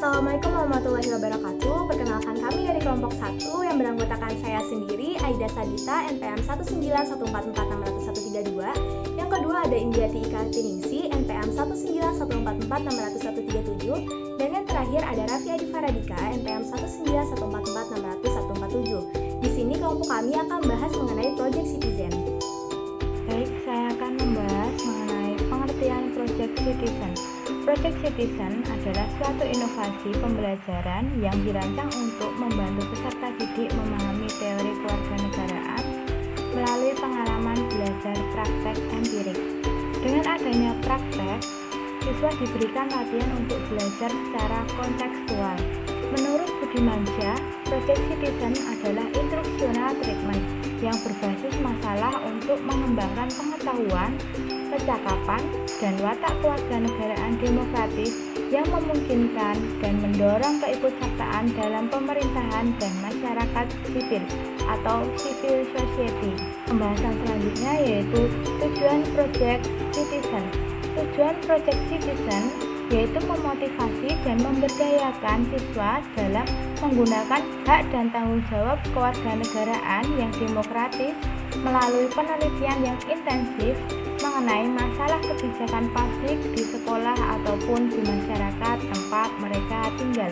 Assalamualaikum warahmatullahi wabarakatuh. Perkenalkan kami dari kelompok 1 yang beranggotakan saya sendiri, Aida Sadita, NPM 191446132. Yang kedua ada Indiati Ika Tiningsi, NPM 191446137. Dan yang terakhir ada Raffi Adi Faradika, NPM 191446147. Di sini kelompok kami akan membahas mengenai Project Citizen. Baik, saya akan membahas mengenai pengertian Project Citizen. Project Citizen adalah suatu inovasi pembelajaran yang dirancang untuk membantu peserta didik memahami teori kewarganegaraan melalui pengalaman belajar praktek empirik. Dengan adanya praktek, siswa diberikan latihan untuk belajar secara kontekstual. Menurut Budimansyah, Project Citizen adalah instructional treatment yang berbasis masalah untuk mengembangkan pengetahuan, kecakapan, dan watak kewarganegaraan demokratis yang memungkinkan dan mendorong keikutsertaan dalam pemerintahan dan masyarakat sipil atau civil society. Pembahasan selanjutnya yaitu tujuan Project Citizen. Tujuan Project Citizen yaitu memotivasi dan memberdayakan siswa dalam menggunakan hak dan tanggung jawab kewarganegaraan yang demokratis melalui penelitian yang intensif mengenai masalah kebijakan publik di sekolah ataupun di masyarakat tempat mereka tinggal.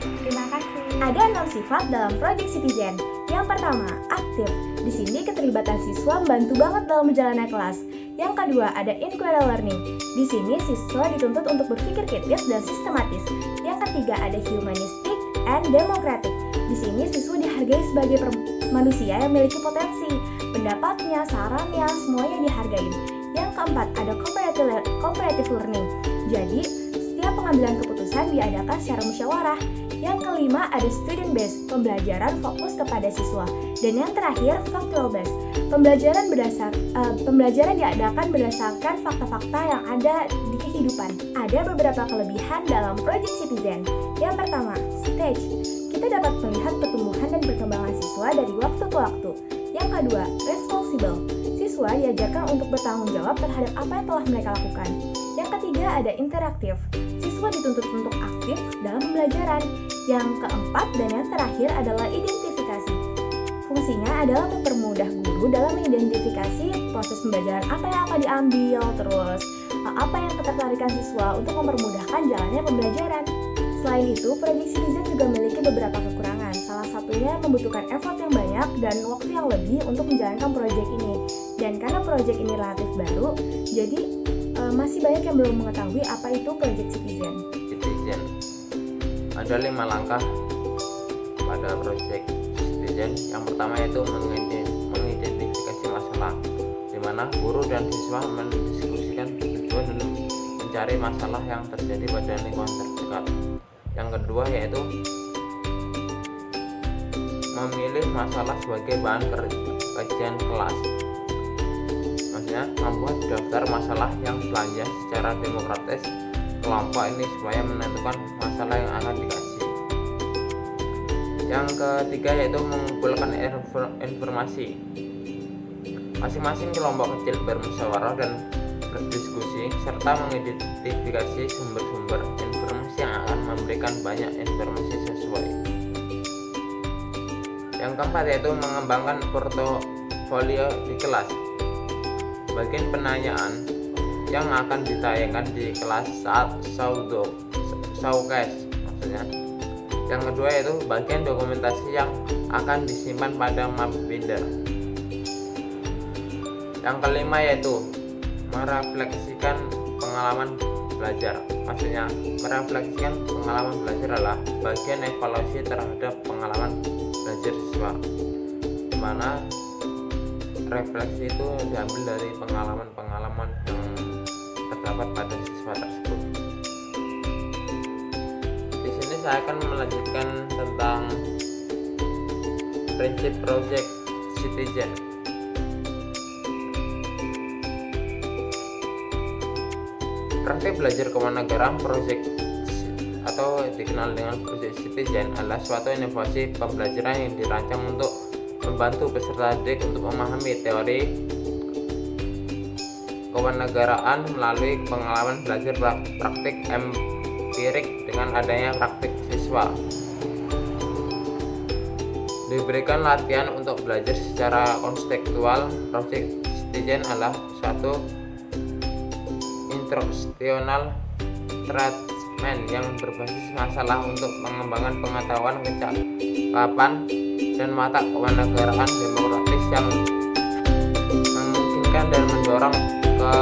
Terima kasih. Ada 6 sifat dalam Project Citizen. Yang pertama, aktif. Di sini keterlibatan siswa membantu banget dalam menjalani kelas. Yang kedua, ada inquiry learning. Di sini siswa dituntut untuk berpikir kritis dan sistematis. Yang ketiga, ada humanistic and democratic. Di sini siswa dihargai sebagai manusia yang memiliki potensi. Pendapatnya, sarannya, semuanya dihargai. Yang keempat, ada cooperative learning. Jadi, setiap pengambilan keputusan diadakan secara musyawarah. Yang kelima, ada student based, pembelajaran fokus kepada siswa. Dan yang terakhir, factual based, pembelajaran diadakan berdasarkan fakta-fakta yang ada di kehidupan. Ada beberapa kelebihan dalam Project Citizen. Yang pertama, stage. Kita dapat melihat pertumbuhan dan perkembangan siswa dari waktu ke waktu. Yang kedua, responsible. Siswa diajarkan untuk bertanggung jawab terhadap apa yang telah mereka lakukan. Yang ketiga, ada interaktif. Siswa dituntut untuk aktif dalam pembelajaran. Yang keempat dan yang terakhir adalah identifikasi. Fungsinya adalah mempermudah guru dalam mengidentifikasi proses pembelajaran apa yang akan diambil, terus apa yang ketertarikan siswa untuk mempermudahkan jalannya pembelajaran. Selain itu, Project Citizen juga memiliki beberapa kekurangan. Salah satunya membutuhkan effort yang banyak dan waktu yang lebih untuk menjalankan proyek ini. Dan karena proyek ini relatif baru, jadi masih banyak yang belum mengetahui apa itu Project Citizen. Ada 5 langkah pada Project Citizen. Yang pertama yaitu mengidentifikasi masalah, di mana guru dan siswa mendiskusikan tujuan dan mencari masalah yang terjadi pada lingkungan terdekat. Yang kedua yaitu memilih masalah sebagai bahan kajian kelas. Maksudnya membuat daftar masalah yang selanjutnya secara demokratis kelompok ini supaya menentukan masalah yang akan dikaji. Yang ketiga yaitu mengumpulkan informasi. Masing-masing kelompok kecil bermusyawarah dan berdiskusi serta mengidentifikasi sumber-sumber informasi yang akan memberikan banyak informasi sesuai. Yang keempat yaitu mengembangkan portofolio di kelas. Bagian penanyaan yang akan ditayangkan di kelas saat showcase maksudnya. Yang kedua yaitu bagian dokumentasi yang akan disimpan pada map binder. Yang kelima yaitu merefleksikan pengalaman belajar. Maksudnya merefleksikan pengalaman belajar adalah bagian evaluasi terhadap pengalaman belajar siswa, di mana refleksi itu diambil dari pengalaman-pengalaman yang terdapat pada siswa tersebut. Di sini saya akan melanjutkan tentang prinsip Project Citizen. Praktik belajar kewarganegaraan Project atau dikenal dengan Project Citizen adalah suatu inovasi pembelajaran yang dirancang untuk membantu peserta didik untuk memahami teori kewarganegaraan melalui pengalaman belajar praktik empirik dengan adanya praktik siswa. Diberikan latihan untuk belajar secara konseptual. Project citizen adalah suatu instruksional treatment yang berbasis masalah untuk pengembangan pengetahuan, kecakapan, dan mata kewarganegaraan demokratis yang memungkinkan dan mendorong ke